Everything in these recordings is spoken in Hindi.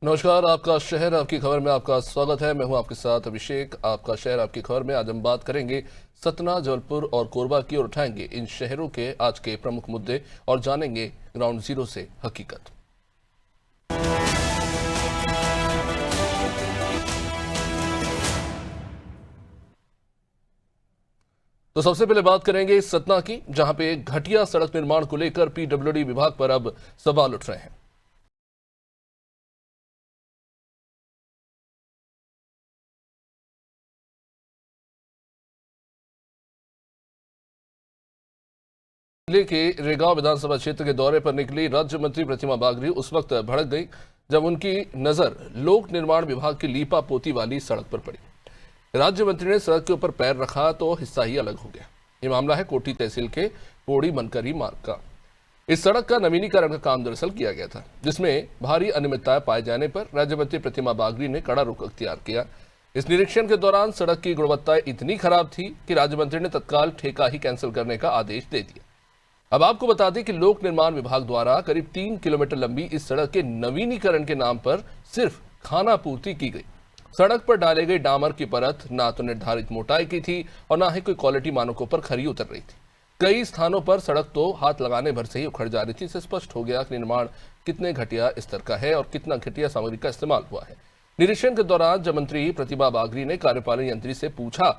नमस्कार, आपका शहर आपकी खबर में आपका स्वागत है। मैं हूं आपके साथ अभिषेक। आपका शहर आपकी खबर में आज हम बात करेंगे सतना, जबलपुर और कोरबा की और उठाएंगे इन शहरों के आज के प्रमुख मुद्दे और जानेंगे ग्राउंड जीरो से हकीकत। तो सबसे पहले बात करेंगे सतना की, जहां पे घटिया सड़क निर्माण को लेकर पीडब्ल्यूडी विभाग पर अब सवाल उठ रहे हैं। जिले के रेगांव विधानसभा क्षेत्र के दौरे पर निकली राज्य मंत्री प्रतिमा बागरी उस वक्त भड़क गई जब उनकी नजर लोक निर्माण विभाग की लीपा पोती वाली सड़क पर पड़ी। राज्य मंत्री ने सड़क के ऊपर पैर रखा तो हिस्सा ही अलग हो गया। ये मामला है कोटी तहसील के पोड़ी मनकरी मार्ग का। इस सड़क का नवीनीकरण का काम दरअसल किया गया था, जिसमें भारी अनियमितताएं पाए जाने पर राज्य मंत्री प्रतिमा बागरी ने कड़ा रुख अख्तियार किया। इस निरीक्षण के दौरान सड़क की गुणवत्ता इतनी खराब थी कि राज्य मंत्री ने तत्काल ठेका ही कैंसिल करने का आदेश दे दिया। अब आपको बता दें कि लोक निर्माण विभाग द्वारा करीब 3 किलोमीटर लंबी इस सड़क के नवीनीकरण के नाम पर सिर्फ खाना पूर्ति की गई। सड़क पर डाले गए डामर की परत ना तो निर्धारित मोटाई की थी और ना ही कोई क्वालिटी मानकों पर खरी उतर रही थी। कई स्थानों पर सड़क तो हाथ लगाने भर से ही उखड़ जा रही थी। इससे स्पष्ट हो गया कि निर्माण कितने घटिया स्तर का है और कितना घटिया सामग्री का इस्तेमाल हुआ है। निरीक्षण के दौरान जब मंत्री प्रतिभा बागरी ने कार्यपालन यंत्री से पूछा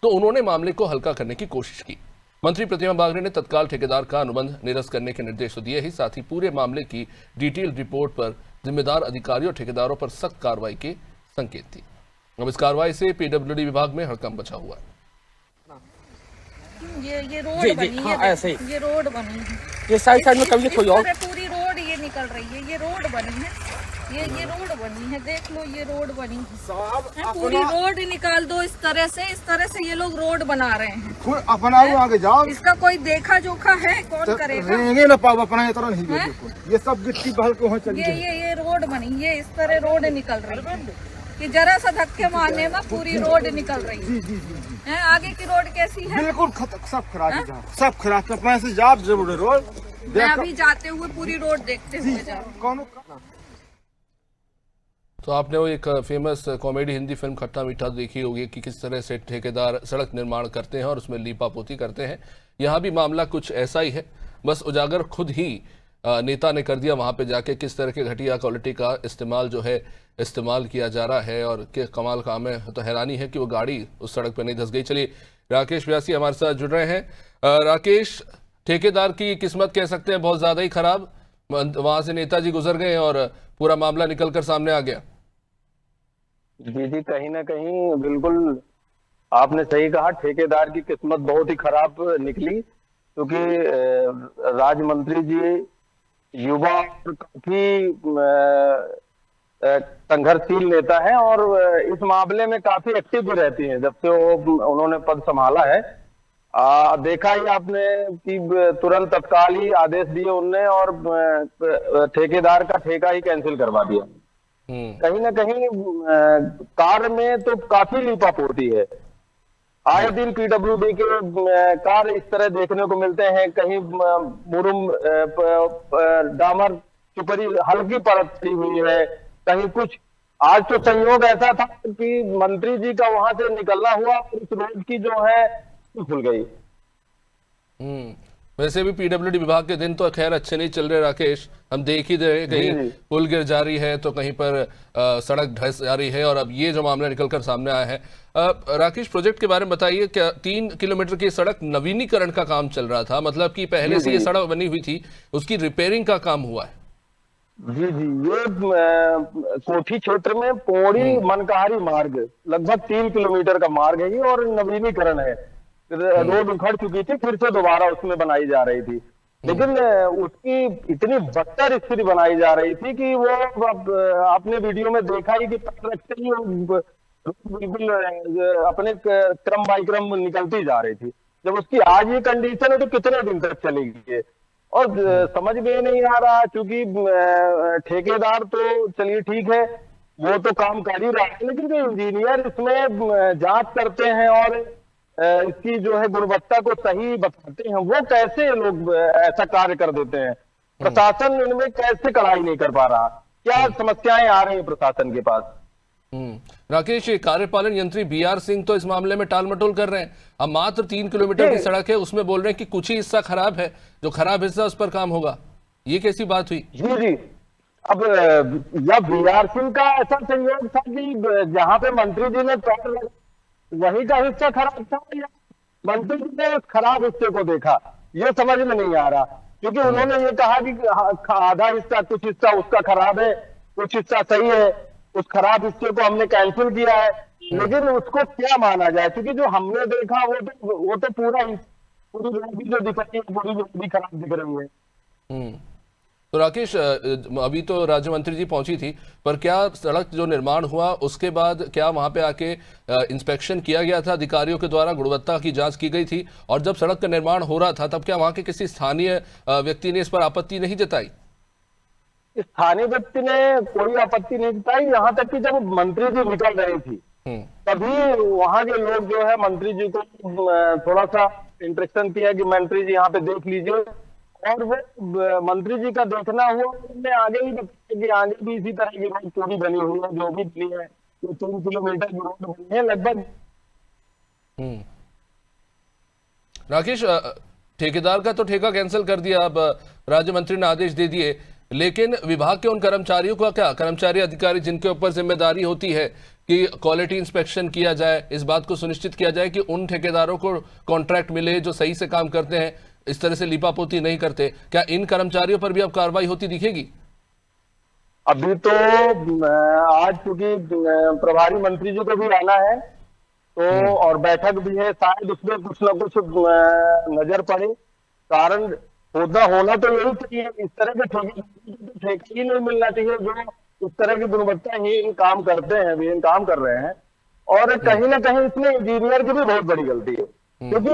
तो उन्होंने मामले को हल्का करने की कोशिश की। मंत्री प्रतिमा बागरी ने तत्काल ठेकेदार का अनुबंध निरस्त करने के निर्देश तो दिए ही, साथ ही पूरे मामले की डिटेल रिपोर्ट पर जिम्मेदार अधिकारियों और ठेकेदारों पर सख्त कार्रवाई के संकेत दिए। अब इस कार्रवाई से पीडब्ल्यूडी विभाग में हड़कंप मचा हुआ है। ये रोड बनी है, ऐसे ये रोड बनी है, ये साइड में कभी कोई और पूरी रोड ये निकल रही है। ये रोड बनी है, ये रोड बनी है, देख लो ये रोड बनी है। पूरी रोड निकाल दो इस तरह से ये लोग रोड बना रहे हैं। अपना आगे जाओ, इसका कोई देखा जोखा है? कौन करेगा? रेंगे ना पाओ अपना तरह नहीं। ये सब गिट्टी बहल के हो चली। ये रोड बनी है, इस तरह रोड निकल रही है कि जरा सा धक्के मारने में पूरी रोड निकल रही है। आगे की रोड कैसी है? बिल्कुल सब खराब, सब खराब। अपने से जाप जरूर रोड। मैं अभी जाते हुए पूरी रोड देखते हुए जा रहा हूं। तो आपने वो एक फेमस कॉमेडी हिंदी फिल्म खट्टा मीठा देखी होगी कि किस तरह से ठेकेदार सड़क निर्माण करते हैं और उसमें लीपापोती करते हैं। यहाँ भी मामला कुछ ऐसा ही है, बस उजागर खुद ही नेता ने कर दिया वहां पे जाके किस तरह के घटिया क्वालिटी का इस्तेमाल किया जा रहा है और क्या कमाल काम है। तो हैरानी है कि वो गाड़ी उस सड़क पर नहीं धंस गई। चलिए, राकेश व्यासी हमारे साथ जुड़ रहे हैं। राकेश, ठेकेदार की किस्मत कह सकते हैं बहुत ज्यादा ही खराब। वहां से नेताजी गुजर गए और पूरा मामला निकल कर सामने आ गया। जी, कहीं ना कहीं बिल्कुल आपने सही कहा। ठेकेदार की किस्मत बहुत ही खराब निकली, क्योंकि राज्य मंत्री जी युवा काफी संघर्षशील नेता है और इस मामले में काफी एक्टिव भी रहती हैं जब से उन्होंने पद संभाला है। देखा ही आपने कि तुरंत तत्काल ही आदेश दिए उनने और ठेकेदार का ठेका ही कैंसिल करवा दिया। कहीं ना कहीं कार्य में तो काफी लीपापोती है। आए दिन पीडब्ल्यूडी के कार्य इस तरह देखने को मिलते हैं। कहीं मुरुम डामर की ऊपर हल्की परत दी हुई है, कहीं कुछ। आज तो संयोग ऐसा था कि मंत्री जी का वहां से निकलना हुआ, उस रोड की जो है खुल गई। वैसे भी पीडब्ल्यूडी विभाग के दिन तो खैर अच्छे नहीं चल रहे राकेश। हम देख ही रहे, कहीं पुल गिर जा रही है तो कहीं पर सड़क धंस जा रही है और अब ये जो मामला निकलकर सामने आया है। राकेश, प्रोजेक्ट के बारे में बताइए। क्या 3 किलोमीटर की सड़क नवीनीकरण का काम चल रहा था? मतलब कि पहले से ये सड़क बनी हुई थी, उसकी रिपेयरिंग का काम हुआ है? जी, ये कोठी क्षेत्र में पोड़ी मनकहारी मार्ग लगभग 3 किलोमीटर का मार्ग है और नवीनीकरण है। रोड उखड़ चुकी थी, फिर से दोबारा उसमें बनाई जा रही थी, लेकिन उसकी इतनी बदतर स्थिति बनाई जा रही थी कि वो आपने वीडियो में देखा ही कि बिल्कुल अपने क्रम बाई क्रम निकलती जा रही थी। जब उसकी आज ये कंडीशन है तो कितने दिन तक चलेगी? और समझ में नहीं आ रहा, क्योंकि ठेकेदार तो चलिए ठीक है, वो तो काम कर ही रहा है, लेकिन जो इंजीनियर इसमें जांच करते हैं और इसकी जो है गुणवत्ता को सही बताते हैं, वो कैसे लोग ऐसा कार्य कर देते हैं? प्रशासन इनमें कैसे कड़ाई नहीं कर पा रहा? क्या समस्याएं आ रही हैं प्रशासन के पास। राकेश, ये कार्यपालन यंत्री BR सिंह तो इस मामले में टाल मटोल कर रहे हैं। अब मात्र 3 किलोमीटर की सड़क है, उसमें बोल रहे हैं कि कुछ ही हिस्सा खराब है, जो खराब हिस्सा उस पर काम होगा। ये कैसी बात हुई? जी, अब यह BR सिंह का ऐसा संयोग था कि जहां पे मंत्री जी ने पैर लगा वही का हिस्सा खराब था, या मंत्री जी ने उस खराब हिस्से को देखा, ये समझ में नहीं आ रहा। क्योंकि उन्होंने ये कहा कि आधा हिस्सा, कुछ हिस्सा उसका खराब है, कुछ हिस्सा सही है, उस खराब हिस्से को हमने कैंसिल किया है। लेकिन उसको क्या माना जाए, क्योंकि जो हमने देखा वो तो पूरी रोड भी जो दिख रही है, पूरी रोड भी खराब दिख रही है। तो राकेश, अभी तो राज्य मंत्री जी पहुंची थी, पर क्या सड़क जो निर्माण हुआ उसके बाद क्या वहां पे आके इंस्पेक्शन किया गया था अधिकारियों के द्वारा, गुणवत्ता की जांच की गई थी? और जब सड़क का निर्माण हो रहा था तब क्या वहां के किसी स्थानीय व्यक्ति ने इस पर आपत्ति नहीं जताई? स्थानीय व्यक्ति ने कोई आपत्ति नहीं जताई, यहाँ तक कि जब मंत्री जी निकल रही थी तभी वहां के लोग जो है मंत्री जी को थोड़ा सा इंस्ट्रक्शन किया कि मंत्री जी यहाँ पे देख लीजिए, और वो मंत्री जी का देखना हुआ। उन्होंने आगे ही बताया कि आगे भी इसी तरह की रोड पूरी बनी हुई है, जो भी बनी है, ये 3 किलोमीटर की रोड बनी है लगभग। राकेश, ठेकेदार का तो ठेका कैंसिल कर दिया, अब राज्य मंत्री ने आदेश दे दिए, लेकिन विभाग के उन कर्मचारियों का क्या? कर्मचारी अधिकारी जिनके ऊपर जिम्मेदारी होती है कि क्वालिटी इंस्पेक्शन किया जाए, इस बात को सुनिश्चित किया जाए कि उन ठेकेदारों को कॉन्ट्रैक्ट मिले जो सही से काम करते हैं, इस तरह से लीपापोती नहीं करते, क्या इन कर्मचारियों पर भी अब कार्रवाई होती दिखेगी? अभी तो आज चूंकि प्रभारी मंत्री जी को भी आना है तो, और बैठक भी है, शायद उसमें कुछ ना कुछ नजर पड़े। कारण होना तो यही चाहिए, इस तरह के ठेका ही नहीं मिलना चाहिए जो इस तरह की गुणवत्ताहीन काम करते हैं, इन काम कर रहे हैं। और कहीं ना कहीं इसमें इंजीनियर की भी बहुत बड़ी गलती है, क्योंकि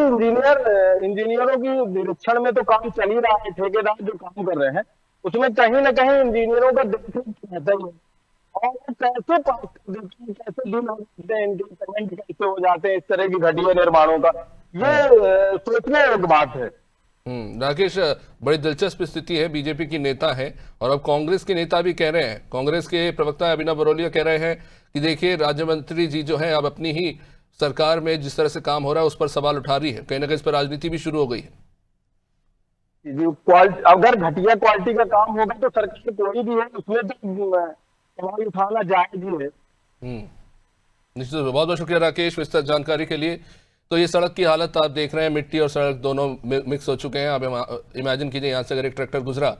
इंजीनियरों की निरीक्षण में तो काम चल ही रहा है, ठेकेदार जो काम कर रहे हैं उसमें कहीं ना कहीं इंजीनियरों का देखना रहता ही है। और कैसे पास कर देते हैं, कैसे डील हो जाते हैं, इनके पेमेंट कैसे हो जाते हैं इस तरह की घटिया निर्माणों का, ये सोचने एक बात है। राकेश, बड़ी दिलचस्प स्थिति है। बीजेपी की नेता है और अब कांग्रेस के नेता भी कह रहे हैं, कांग्रेस के प्रवक्ता अभिनव बरोलिया कह रहे हैं कि देखिए राज्य मंत्री जी जो है अब अपनी ही सरकार में जिस तरह से काम हो रहा है उस पर सवाल उठा रही है, कहीं ना कहीं इस पर राजनीति भी शुरू हो गई है। अगर घटिया क्वालिटी का काम होगा तो सरकार कोई भी है उसमें तो सवाल उठाना जायज ही है। निश्चित, बहुत बहुत शुक्रिया राकेश विस्तृत जानकारी के लिए। तो ये सड़क की हालत आप देख रहे हैं, मिट्टी और सड़क दोनों मिक्स हो चुके हैं। आप इमेजिन कीजिए यहाँ से अगर एक ट्रैक्टर गुजरा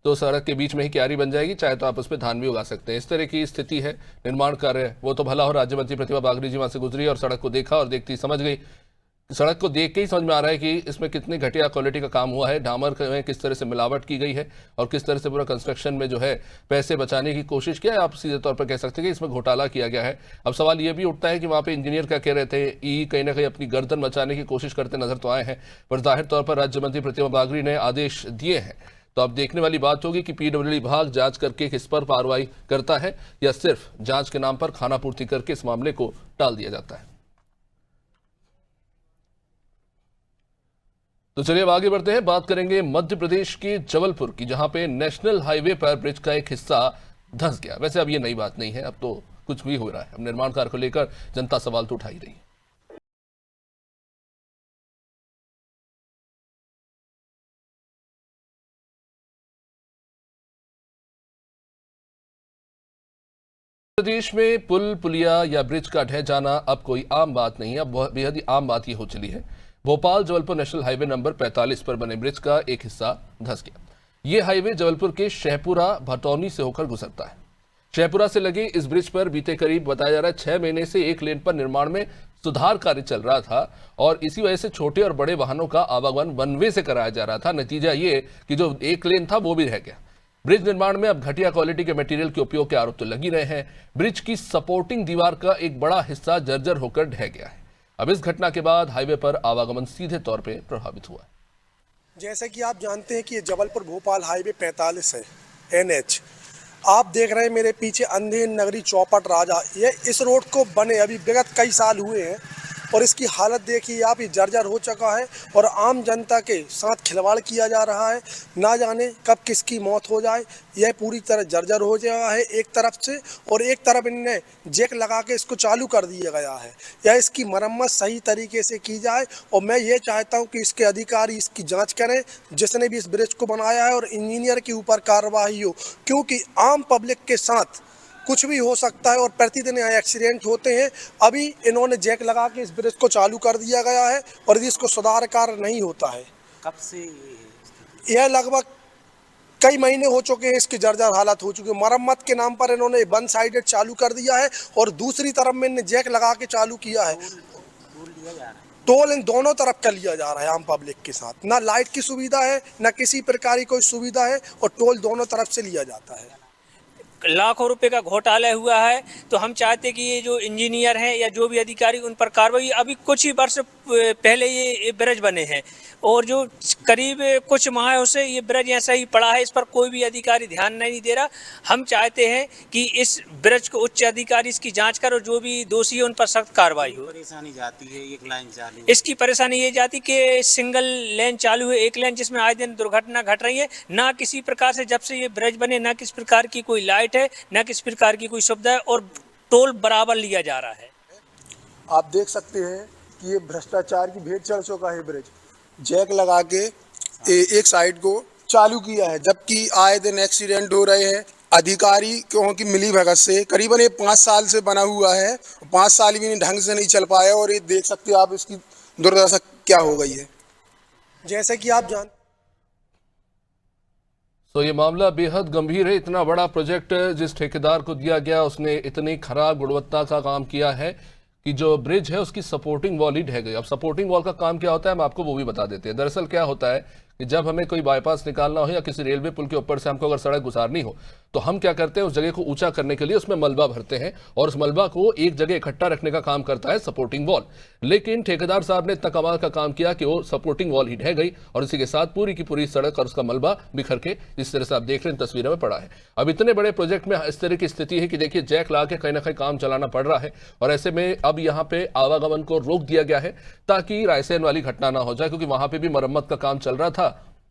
तो सड़क के बीच में ही क्यारी बन जाएगी, चाहे तो आप उस पर धान भी उगा सकते हैं। इस तरह की स्थिति है, निर्माण कार्य वो तो भला हो। राज्य मंत्री प्रतिभा बागरी जी वहां से गुजरी और सड़क को देखा और देखती समझ गई, सड़क को देख के ही समझ में आ रहा है कि इसमें कितनी घटिया क्वालिटी का काम हुआ है, डामर में किस तरह से मिलावट की गई है और किस तरह से पूरा कंस्ट्रक्शन में जो है पैसे बचाने की कोशिश किया है। आप सीधे तौर पर कह सकते हैं कि इसमें घोटाला किया गया है। अब सवाल ये भी उठता है कि वहाँ पे इंजीनियर क्या कह रहे थे, कहीं ना कहीं अपनी गर्दन बचाने की कोशिश करते नजर तो आए हैं, पर जाहिर तौर पर राज्य मंत्री प्रतिभा बागरी ने आदेश दिए हैं। तो अब देखने वाली बात होगी कि PWD विभाग जांच करके किस पर कार्रवाई करता है या सिर्फ जांच के नाम पर खानापूर्ति करके इस मामले को टाल दिया जाता है। तो चलिए अब आगे बढ़ते हैं, बात करेंगे मध्य प्रदेश के जबलपुर की, जहां पे नेशनल हाईवे पर ब्रिज का एक हिस्सा धंस गया। वैसे अब ये नई बात नहीं है, अब तो कुछ भी हो रहा है। अब निर्माण कार्य को लेकर जनता सवाल तो उठा ही रही है। प्रदेश में पुल पुलिया या ब्रिज का ढह जाना अब कोई आम बात नहीं है, अब बेहद ही आम बात ये हो चली है। Bhopal Jabalpur national highway number 45 पर बने ब्रिज का एक हिस्सा धंस गया। यह हाईवे जबलपुर के शहपुरा भटौनी से होकर गुजरता है। शहपुरा से लगे इस ब्रिज पर बीते करीब बताया जा रहा है 6 महीने से एक लेन पर निर्माण में सुधार कार्य चल रहा था और इसी वजह से छोटे और बड़े वाहनों का आवागमन वन वे से कराया जा रहा था। नतीजा ये कि जो एक लेन था वो भी रह गया। ब्रिज निर्माण में अब घटिया क्वालिटी के मटेरियल के उपयोग के आरोप तो लग ही रहे हैं। ब्रिज की सपोर्टिंग दीवार का एक बड़ा हिस्सा जर्जर होकर ढह गया है। अब इस घटना के बाद हाईवे पर आवागमन सीधे तौर पे प्रभावित हुआ है। जैसे कि आप जानते हैं कि ये जबलपुर भोपाल हाईवे 45 है, NH। आप देख रहे हैं मेरे पीछे अंधेर नगरी चौपट राजा, ये इस रोड को बने अभी विगत कई साल हुए हैं, और इसकी हालत देखिए आप, ये जर्जर हो चुका है और आम जनता के साथ खिलवाड़ किया जा रहा है। ना जाने कब किसकी मौत हो जाए। यह पूरी तरह जर्जर हो गया है एक तरफ से, और एक तरफ इनने जैक लगा के इसको चालू कर दिया गया है। या इसकी मरम्मत सही तरीके से की जाए, और मैं ये चाहता हूँ कि इसके अधिकारी इसकी जांच करें, जिसने भी इस ब्रिज को बनाया है, और इंजीनियर के ऊपर कार्रवाई हो, क्योंकि आम पब्लिक के साथ कुछ भी हो सकता है और प्रतिदिन यहाँ एक्सीडेंट होते हैं। अभी इन्होंने जैक लगा के इस ब्रिज को चालू कर दिया गया है और यदि इसको सुधार कार्य नहीं होता है, कब से यह लगभग कई महीने हो चुके हैं, इसकी जर्जर हालत हो चुकी है। मरम्मत के नाम पर इन्होंने वन साइडेड चालू कर दिया है और दूसरी तरफ में इन्हें जैक लगा के चालू किया है। टोल इन दोनों तरफ का लिया जा रहा है आम पब्लिक के साथ। ना लाइट की सुविधा है, ना किसी प्रकार की कोई सुविधा है, और टोल दोनों तरफ से लिया जाता है। लाखों रुपए का घोटाला हुआ है। तो हम चाहते कि ये जो इंजीनियर हैं या जो भी अधिकारी, उन पर कार्रवाई। अभी कुछ ही वर्ष पहले ये ब्रिज बने हैं और जो करीब कुछ माह से ये ब्रिज ऐसा ही पड़ा है, इस पर कोई भी अधिकारी ध्यान नहीं दे रहा। हम चाहते हैं कि इस ब्रिज को उच्च अधिकारी इसकी जांच कर और जो भी दोषी है उन पर सख्त कार्रवाई हो। परेशानी जाती है एक लाइन चालू, इसकी परेशानी ये जाती कि सिंगल लेन चालू है, एक लेन, जिसमें आए दिन दुर्घटना घट रही है। ना किसी प्रकार से जब से ये ब्रिज बने, ना किस प्रकार की कोई लाइट है, ना किस प्रकार की कोई सुविधा है, और टोल बराबर लिया जा रहा है। आप देख सकते हैं कि ये भ्रष्टाचार की भेंट चढ़ चुका है। ब्रिज जैक लगा के एक साइड को चालू किया है, जबकि आए दिन एक्सीडेंट हो रहे हैं। अधिकारी क्योंकि मिली भगत से करीबन ये 5 साल से बना हुआ है, 5 साल भी ढंग से नहीं चल पाया, और ये देख सकते हो आप इसकी दुर्दशा क्या हो गई है, जैसे कि आप जान। तो ये मामला बेहद गंभीर है। इतना बड़ा प्रोजेक्ट जिस ठेकेदार को दिया गया, उसने इतनी खराब गुणवत्ता का काम किया है कि जो ब्रिज है उसकी सपोर्टिंग वॉल ही ढह गई। अब सपोर्टिंग वॉल का काम क्या होता है, हम आपको वो भी बता देते हैं। दरअसल क्या होता है कि जब हमें कोई बाईपास निकालना हो या किसी रेलवे पुल के ऊपर से हमको अगर सड़क गुजारनी हो, तो हम क्या करते हैं, उस जगह को ऊंचा करने के लिए उसमें मलबा भरते हैं और उस मलबा को एक जगह इकट्ठा रखने का काम करता है सपोर्टिंग वॉल। लेकिन ठेकेदार साहब ने इतना कमाल का काम किया कि वो सपोर्टिंग वॉल ही ढह गई और इसी के साथ पूरी की पूरी सड़क और उसका मलबा बिखर के जिस तरह से आप देख रहे हैं तस्वीरों में पड़ा है। अब इतने बड़े प्रोजेक्ट में इस तरह की स्थिति है कि देखिए जैक ला के कहीं ना कहीं काम चलाना पड़ रहा है, और ऐसे में अब यहाँ पे आवागमन को रोक दिया गया है ताकि रायसेन वाली घटना ना हो जाए, क्योंकि वहां पे भी मरम्मत का काम चल रहा था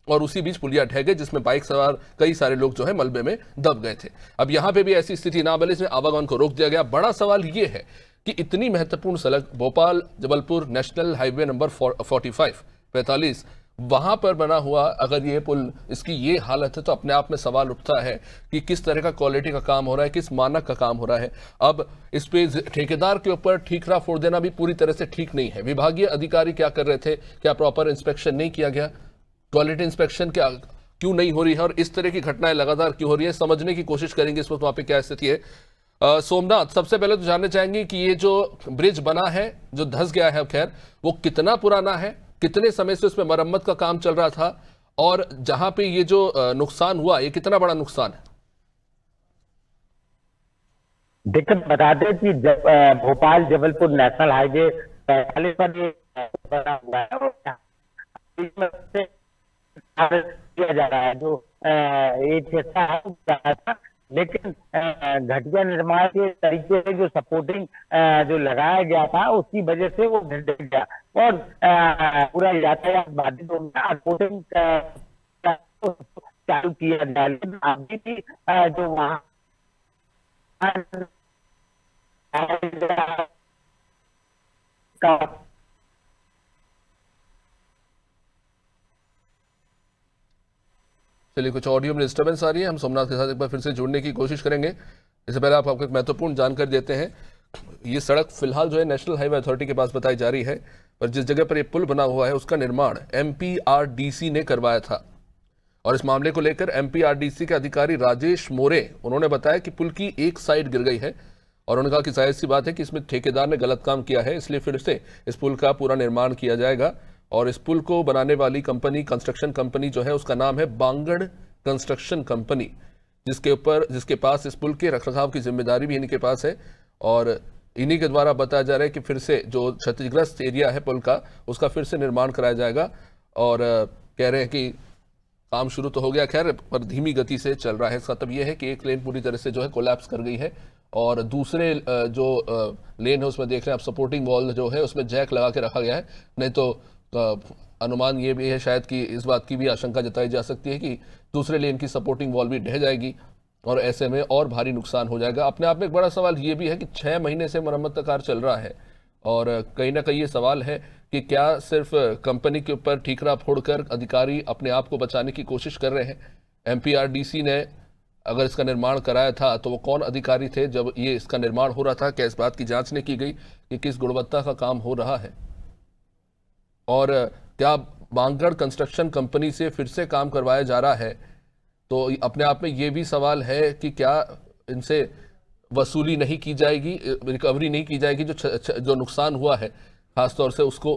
और उसी बीच पुलिया ढह गए, जिसमें बाइक सवार कई सारे लोग जो है मलबे में दब गए थे। अब यहां पे भी ऐसी स्थिति ना बने, इसमें आवागमन को रोक दिया गया। बड़ा सवाल ये है कि इतनी महत्वपूर्ण सड़क Bhopal Jabalpur national highway number 45 वहां पर बना हुआ अगर ये पुल इसकी ये हालत है, तो अपने आप में सवाल उठता है कि किस तरह का क्वालिटी का काम हो रहा है, किस मानक का काम हो रहा है। अब इस पे ठेकेदार के ऊपर ठीकरा फोड़ देना भी पूरी तरह से ठीक नहीं है। विभागीय अधिकारी क्या कर रहे थे, क्या प्रॉपर इंस्पेक्शन नहीं किया गया, क्वालिटी इंस्पेक्शन क्या क्यों नहीं हो रही है, और इस तरह की घटनाएं लगातार क्यों हो रही है, समझने की कोशिश करेंगे इस वक्त वहां पे क्या स्थिति है। सोमनाथ, सबसे पहले तो जानना चाहेंगे कि ये जो ब्रिज बना है, जो धंस गया है, खैर वो कितना पुराना है, कितने समय से उसमें मरम्मत का काम चल रहा था, और जहां पे ये जो नुकसान हुआ ये कितना बड़ा नुकसान है? देखिए बता दें कि भोपाल जबलपुर नेशनल हाईवे 45 पर ये बना हुआ है और किया जा रहा है, जो एक हिस्सा है था, लेकिन घटिया निर्माण के तरीके से जो सपोर्टिंग जो लगाया गया था उसकी वजह से वो ढह गया और पूरा यातायात बाधित हो गया। सपोर्टिंग चालू किया जाए, लेकिन अभी भी जो वहाँ चलिए, कुछ ऑडियो में डिस्टर्बेंस आ रही है, हम सोमनाथ के साथ एक बार फिर से जुड़ने की कोशिश करेंगे। इससे पहले आपको एक महत्वपूर्ण जानकारी देते हैं। ये सड़क फिलहाल जो है नेशनल हाईवे अथॉरिटी के पास बताई जा रही है, पर जिस जगह पर ये पुल बना हुआ है उसका निर्माण MPRDC ने करवाया था। और इस मामले को लेकर MPRDC के अधिकारी राजेश मोरे उन्होंने बताया कि पुल की एक साइड गिर गई है और उन्होंने कहा कि जाहिर सी बात है कि इसमें ठेकेदार ने गलत काम किया है, इसलिए फिर से इस पुल का पूरा निर्माण किया जाएगा। और इस पुल को बनाने वाली कंपनी, कंस्ट्रक्शन कंपनी जो है उसका नाम है बांगड़ कंस्ट्रक्शन कंपनी, जिसके पास इस पुल के रखरखाव की जिम्मेदारी भी इन्हीं के पास है। और इन्हीं के द्वारा बताया जा रहा है कि फिर से जो क्षतिग्रस्त एरिया है पुल का, उसका फिर से निर्माण कराया जाएगा। और कह रहे हैं कि काम शुरू तो हो गया खैर, पर धीमी गति से चल रहा है। इसका मतलब यह है कि एक लेन पूरी तरह से जो है कोलैप्स कर गई है और दूसरे जो लेन है उसमें देख रहे हैं आप सपोर्टिंग वॉल जो है उसमें जैक लगा के रखा गया है। नहीं तो अनुमान ये भी है शायद कि इस बात की भी आशंका जताई जा सकती है कि दूसरे लेन की सपोर्टिंग वॉल भी ढह जाएगी और ऐसे में और भारी नुकसान हो जाएगा। अपने आप में एक बड़ा सवाल ये भी है कि 6 महीने से मरम्मत का कार्य चल रहा है और कहीं ना कहीं ये सवाल है कि क्या सिर्फ कंपनी के ऊपर ठीकरा फोड़कर अधिकारी अपने आप को बचाने की कोशिश कर रहे हैं। एमपीआरडीसी ने अगर इसका निर्माण कराया था तो वो कौन अधिकारी थे जब ये इसका निर्माण हो रहा था? क्या इस बात की जांच नहीं की गई कि किस गुणवत्ता का काम हो रहा है? और क्या बांगड़ कंस्ट्रक्शन कंपनी से फिर से काम करवाया जा रहा है? तो अपने आप में ये भी सवाल है कि क्या इनसे वसूली नहीं की जाएगी, रिकवरी नहीं की जाएगी जो नुकसान हुआ है खासतौर से उसको।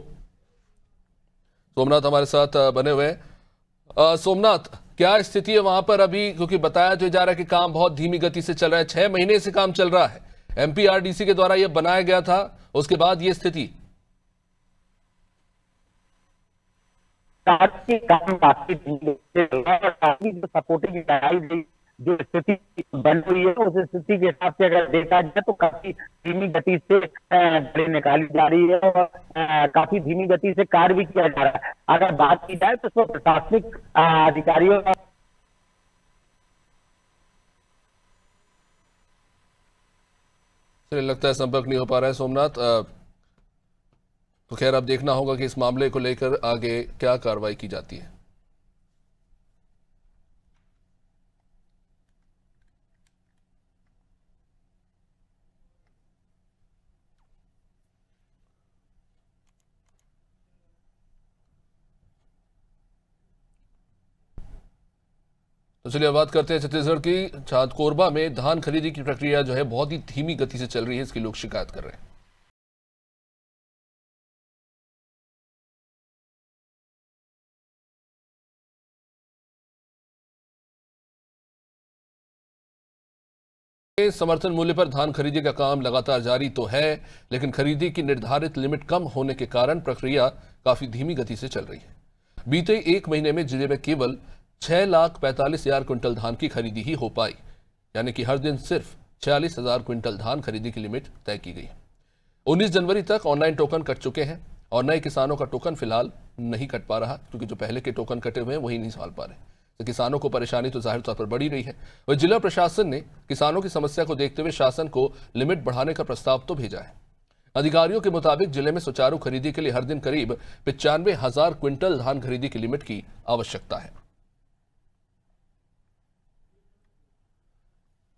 सोमनाथ हमारे साथ बने हुए हैं। सोमनाथ, क्या स्थिति है वहां पर अभी? क्योंकि बताया जो जा रहा है कि काम बहुत धीमी गति से चल रहा है, 6 महीने से काम चल रहा है, एमपीआरडीसी के द्वारा यह बनाया गया था, उसके बाद ये स्थिति। काम काफी जो सपोर्टिंग जो स्थिति बन हुई है उस स्थिति के हिसाब से अगर देखा जाए तो काफी धीमी गति से गाड़ी निकाली जा रही है और काफी धीमी गति से कार्य भी किया जा रहा है। अगर बात की जाए तो प्रशासनिक अधिकारियों लगता है संपर्क नहीं हो पा रहा है सोमनाथ। तो खैर अब देखना होगा कि इस मामले को लेकर आगे क्या कार्रवाई की जाती है। तो चलिए बात करते हैं छत्तीसगढ़ की। कोरबा में धान खरीदी की प्रक्रिया जो है बहुत ही धीमी गति से चल रही है, इसकी लोग शिकायत कर रहे हैं। समर्थन मूल्य पर धान खरीदी का काम लगातार जारी तो है, लेकिन खरीदी की निर्धारित लिमिट कम होने के कारण प्रक्रिया काफी धीमी गति से चल रही है। बीते 1 महीने में जिले में केवल 6,45,000 क्विंटल धान की खरीदी ही हो पाई, यानी कि हर दिन सिर्फ 46,000 क्विंटल धान खरीदी की लिमिट तय की गई है। 19 जनवरी तक ऑनलाइन टोकन कट चुके हैं और नए किसानों का टोकन फिलहाल नहीं कट पा रहा, क्योंकि जो पहले के टोकन कटे हुए हैं वही नहीं संभाल पा रहे। तो किसानों को परेशानी तो जाहिर तौर पर बढ़ी रही है। वह जिला प्रशासन ने किसानों की समस्या को देखते हुए शासन को लिमिट बढ़ाने का प्रस्ताव तो भेजा है। अधिकारियों के मुताबिक जिले में सुचारू खरीदी के लिए हर दिन करीब 95,000 क्विंटल धान खरीदी की लिमिट की आवश्यकता है।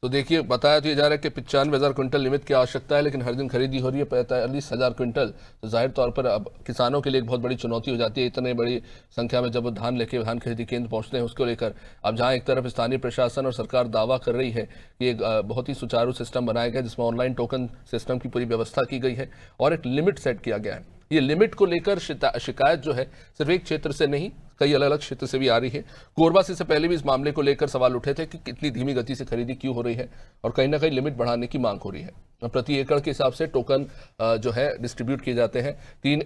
तो देखिए बताया तो ये जा रहा है कि 95,000 क्विंटल लिमिट की आवश्यकता है, लेकिन हर दिन खरीदी हो रही है 45,000 क्विंटल। तो जाहिर तौर पर अब किसानों के लिए एक बहुत बड़ी चुनौती हो जाती है। इतने बड़ी संख्या में जब वो धान लेके धान खरीदी केंद्र पहुंचते हैं उसको लेकर अब जहां एक तरफ स्थानीय प्रशासन और सरकार दावा कर रही है कि एक बहुत ही सुचारू सिस्टम बनाया गया जिसमें ऑनलाइन टोकन सिस्टम की पूरी व्यवस्था की गई है और एक लिमिट सेट किया गया है। ये लिमिट को लेकर शिकायत जो है सिर्फ एक क्षेत्र से नहीं, कई अलग अलग क्षेत्र से भी आ रही है। कोरबा से पहले भी इस मामले को लेकर सवाल उठे थे कि कितनी धीमी गति से खरीदी क्यों हो रही है और कहीं ना कहीं लिमिट बढ़ाने की मांग हो रही है। प्रति एकड़ के हिसाब से टोकन जो है डिस्ट्रीब्यूट किए जाते हैं। 3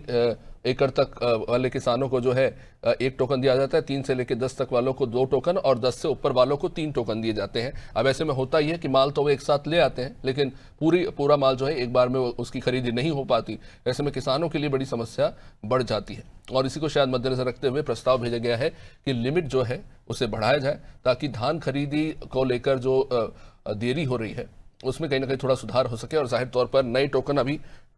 एकड़ तक वाले किसानों को जो है 1 टोकन दिया जाता है, 3 से लेकर 10 तक वालों को 2 टोकन और 10 से ऊपर वालों को 3 टोकन दिए जाते हैं। अब ऐसे में होता ही है कि माल तो वो एक साथ ले आते हैं, लेकिन पूरा माल जो है एक बार में उसकी खरीदी नहीं हो पाती। ऐसे में किसानों के लिए बड़ी समस्या बढ़ जाती है और इसी को शायद मद्देनजर रखते हुए प्रस्ताव भेजा गया है कि लिमिट जो है उसे बढ़ाया जाए, ताकि धान खरीदी को लेकर जो देरी हो रही है उसमें कहीं ना कहीं थोड़ा सुधार हो सके। और जाहिर तौर पर नए टोकन अभी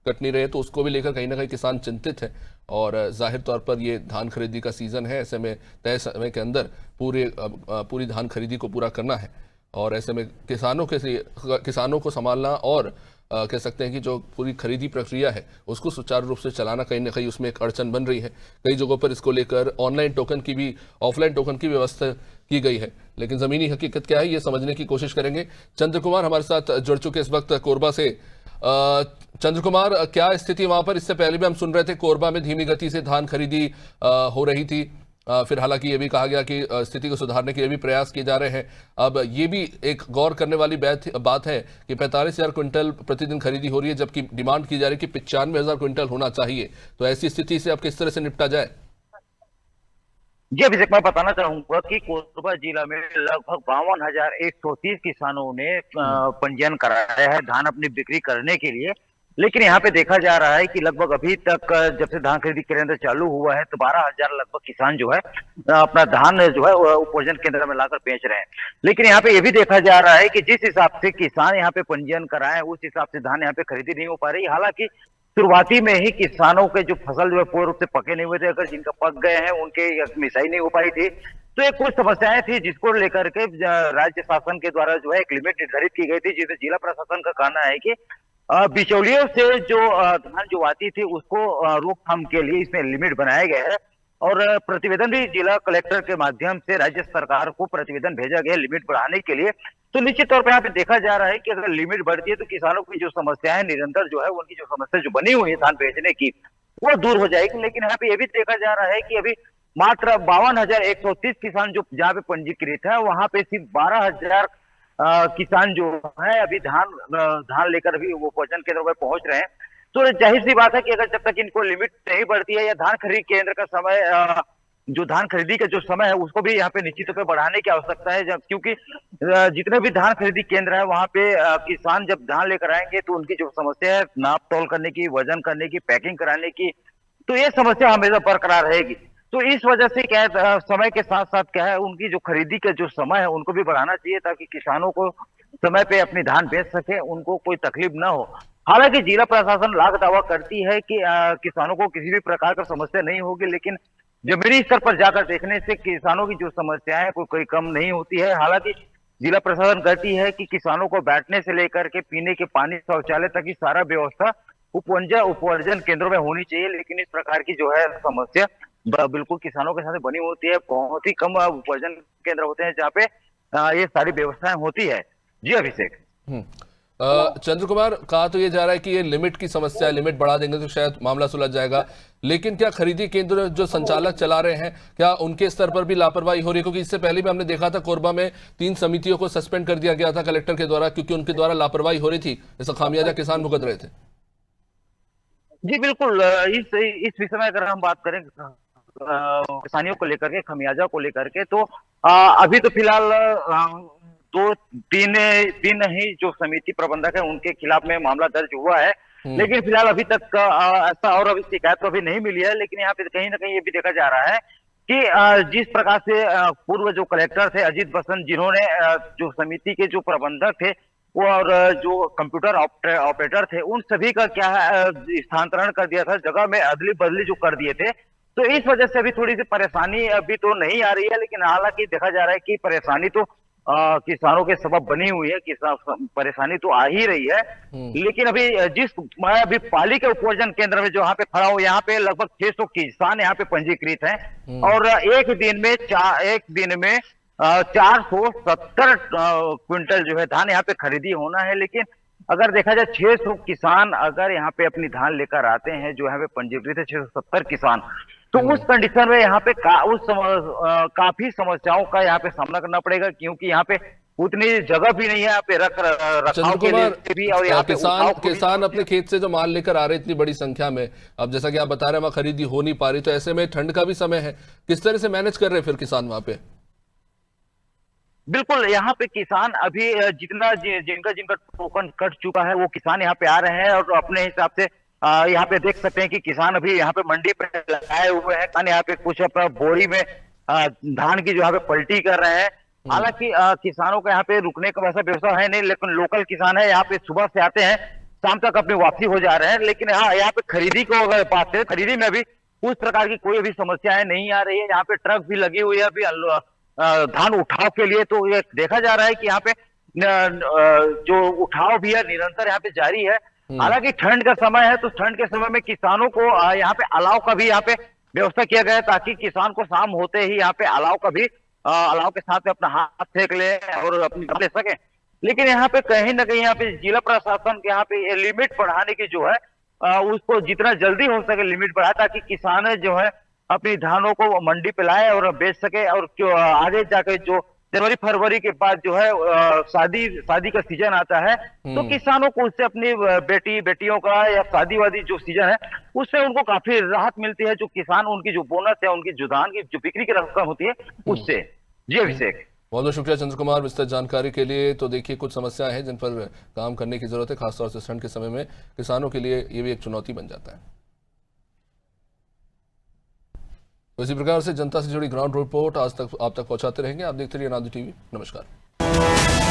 कट नहीं रहे तो उसको भी लेकर कहीं ना कहीं किसान चिंतित है और जाहिर तौर पर ये धान खरीदी का सीजन है। ऐसे में तय समय के अंदर पूरी धान खरीदी को पूरा करना है और ऐसे में किसानों को संभालना और कह सकते हैं कि जो पूरी खरीदी प्रक्रिया है उसको सुचारू रूप से चलाना कहीं ना कहीं उसमें एक अड़चन बन रही है। कई जगहों पर इसको लेकर ऑनलाइन टोकन की भी ऑफलाइन टोकन की व्यवस्था की गई है, लेकिन जमीनी हकीकत क्या है ये समझने की कोशिश करेंगे। चंद्र कुमार हमारे साथ जुड़ चुके इस वक्त कोरबा से। चंद्र कुमार, क्या स्थिति वहां पर? इससे पहले भी हम सुन रहे थे कोरबा में धीमी गति से धान खरीदी हो रही थी, फिर हालांकि ये भी कहा गया कि स्थिति को सुधारने के लिए भी प्रयास किए जा रहे हैं। अब ये भी एक गौर करने वाली बात है कि 45,000 क्विंटल प्रतिदिन खरीदी हो रही है, जबकि डिमांड की जा रही है कि 95,000 क्विंटल होना चाहिए। तो ऐसी स्थिति से अब किस तरह से निपटा जाए? जी अभिषेक, मैं बताना चाहूंगा कि कोरबा जिला में लगभग 52,130 किसानों ने पंजीयन कराया है धान अपनी बिक्री करने के लिए। लेकिन यहाँ पे देखा जा रहा है कि लगभग अभी तक जब से धान खरीदी केंद्र चालू हुआ है तो 12,000 लगभग किसान जो है अपना धान जो है उपोजन केंद्र में लाकर बेच रहे हैं। लेकिन यहाँ पे ये भी देखा जा रहा है कि जिस हिसाब से किसान यहाँ पे पंजीयन कराए उस हिसाब से धान यहाँ पे खरीदी नहीं हो पा रही। हालांकि शुरुआती में ही किसानों के जो फसल जो है पूर्ण रूप से पके नहीं हुए थे, अगर जिनका पक गए हैं उनके मिसाई नहीं हो पाई थी, तो ये कुछ समस्याएं थी जिसको लेकर के राज्य शासन के द्वारा जो है एक लिमिट निर्धारित की गई थी, जिसे जिला प्रशासन का कहना है कि बिचौलियों से जो धान जो आती थी उसको रोकथाम के लिए इसमें लिमिट बनाया गया है और प्रतिवेदन भी जिला कलेक्टर के माध्यम से राज्य सरकार को प्रतिवेदन भेजा गया लिमिट बढ़ाने के लिए। तो निश्चित तौर पर यहाँ पे देखा जा रहा है कि अगर लिमिट बढ़ती है तो किसानों की जो समस्या है निरंतर जो है उनकी जो समस्या जो बनी हुई है धान बेचने की वो दूर हो जाएगी। लेकिन यहाँ पे ये भी देखा जा रहा है कि अभी मात्र 52,130 किसान जो जहाँ पे पंजीकृत है वहां पे सिर्फ 12,000 किसान जो है अभी धान लेकर अभी वो उपोजन केंद्र पर पहुंच रहे हैं। तो जाहिर सी बात है कि अगर जब तक इनको लिमिट नहीं बढ़ती है या धान खरीद केंद्र का समय जो धान खरीदी का जो समय है उसको भी यहाँ पे निश्चित तौर पर बढ़ाने की आवश्यकता है, जब क्योंकि जितने भी धान खरीदी केंद्र है वहां पे किसान जब धान लेकर आएंगे तो उनकी जो समस्या है नाप तोल करने की, वजन करने की, पैकिंग कराने की, तो ये समस्या हमेशा बरकरार रहेगी। तो इस वजह से क्या है समय के साथ साथ क्या है उनकी जो खरीदी का जो समय है उनको भी बढ़ाना चाहिए ताकि किसानों को समय पे अपनी धान बेच सके, उनको कोई तकलीफ ना हो। हालांकि जिला प्रशासन लाख दावा करती है कि किसानों को किसी भी प्रकार का समस्या नहीं होगी, लेकिन जमीनी स्तर पर जाकर देखने से किसानों की जो समस्याएं है कोई कम नहीं होती है। हालांकि जिला प्रशासन कहती है कि किसानों को बैठने से लेकर के पीने के पानी, शौचालय तक की सारा व्यवस्था उपार्जन केंद्रों में होनी चाहिए, लेकिन इस प्रकार की जो है समस्या बिल्कुल किसानों के साथ बनी होती है। बहुत ही कम उपार्जन केंद्र होते हैं जहाँ पे ये सारी व्यवस्थाएं होती है। जी अभिषेक। चंद्र कुमार, कहा तो ये जा रहा है कि ये लिमिट की समस्या है, लिमिट बढ़ा देंगे तो शायद मामला सुलझ जाएगा, लेकिन क्या खरीदी केंद्र जो संचालक चला रहे हैं क्या उनके स्तर पर भी लापरवाही हो रही है? क्योंकि इससे पहले भी हमने देखा था कोरबा में 3 समितियों को सस्पेंड कर दिया गया था कलेक्टर के द्वारा क्योंकि उनके द्वारा लापरवाही हो रही थी, इसका खामियाजा किसान भुगत रहे थे। जी बिल्कुल, इस विषय में अगर हम बात करें किसानियों को लेकर के, खमियाजा को लेकर के, तो अभी तो फिलहाल 2-3 ही जो समिति प्रबंधक है उनके खिलाफ में मामला दर्ज हुआ है, लेकिन फिलहाल अभी तक ऐसा और अभी शिकायत तो अभी नहीं मिली है। लेकिन यहाँ पे कहीं ना कहीं ये भी देखा जा रहा है कि जिस प्रकार से पूर्व जो कलेक्टर थे अजीत बसंत, जिन्होंने जो समिति के जो प्रबंधक थे वो और जो कंप्यूटर ऑपरेटर थे उन सभी का क्या है स्थानांतरण कर दिया था, जगह में अदली बदली जो कर दिए थे। तो इस वजह से अभी थोड़ी सी परेशानी अभी तो नहीं आ रही है, लेकिन हालांकि देखा जा रहा है कि परेशानी तो किसानों के सबब बनी हुई है, परेशानी तो आ ही रही है। लेकिन अभी मैं अभी पाली के उपोजन केंद्र में जो यहाँ पे खड़ा हूँ, यहाँ पे लगभग 600 किसान यहाँ पे पंजीकृत हैं और एक दिन में 470 क्विंटल जो है धान यहाँ पे खरीदी होना है। लेकिन अगर देखा जाए 600 किसान अगर यहाँ पे अपनी धान लेकर आते हैं जो यहाँ पे पंजीकृत है 670 किसान, तो उस कंडीशन में यहाँ पे काफी समस्याओं का यहाँ पे सामना करना पड़ेगा, क्योंकि यहाँ पे उतनी जगह भी नहीं है यहाँ पे रखरखाव के लिए भी, और यहाँ पे किसान अपने खेत से जो माल लेकर आ रहे इतनी बड़ी संख्या में, अब जैसा कि आप बता रहे हैं वहां खरीदी हो नहीं पा रही, तो ऐसे में ठंड का भी समय है, किस तरह से मैनेज कर रहे हैं फिर किसान वहां पे? बिल्कुल, यहाँ पे किसान अभी जिनका टोकन कट चुका है वो किसान यहाँ पे आ रहे हैं और अपने हिसाब से यहाँ पे देख सकते हैं कि किसान अभी यहाँ पे मंडी पे लगाए हुए हैं, यहाँ पे कुछ अपना बोरी में धान की जो यहाँ पे पलटी कर रहे हैं। हालांकि किसानों का यहाँ पे रुकने का वैसा व्यवस्था है नहीं, लेकिन लोकल किसान है यहाँ पे सुबह से आते हैं शाम तक अपनी वापसी हो जा रहे हैं। लेकिन हाँ, यहाँ पे खरीदी को अगर बात करें, खरीदी में अभी उस प्रकार की कोई भी समस्याएं नहीं आ रही है। यहाँ पे ट्रक भी लगी हुई है अभी धान उठाव के लिए, तो ये देखा जा रहा है कि यहाँ पे जो उठाव भी है निरंतर यहाँ पे जारी है। हालांकि ठंड का समय है, तो ठंड के समय में किसानों को यहाँ पे अलाव का भी यहाँ पे व्यवस्था किया गया है, ताकि किसान को शाम होते ही यहाँ पे अलाव का भी अलाव के साथ में अपना हाथ सेक ले और अपनी ले सके। लेकिन यहाँ पे कहीं ना कहीं यहाँ पे जिला प्रशासन के यहाँ पे लिमिट बढ़ाने की जो है उसको जितना जल्दी हो सके लिमिट बढ़ाए, ताकि किसान जो है अपनी धानों को मंडी पे लाए और बेच सके, और आगे जाके जो जनवरी फरवरी के बाद जो है शादी का सीजन आता है, तो किसानों को उससे अपनी बेटियों का या शादी वादी जो सीजन है उससे उनको काफी राहत मिलती है। जो किसान उनकी जो बोनस है, उनकी जो धान की जो बिक्री की रकम होती है उससे। जी अभिषेक। बहुत बहुत शुक्रिया चंद्र कुमार विस्तृत जानकारी के लिए। तो देखिए कुछ समस्याएं हैं जिन पर काम करने की जरूरत है, खासतौर से ठंड के समय में किसानों के लिए ये भी एक चुनौती बन जाता है। तो इसी प्रकार से जनता से जुड़ी ग्राउंड रिपोर्ट आज तक आप तक पहुंचाते रहेंगे। आप देखते रहिए अनादि टीवी। नमस्कार।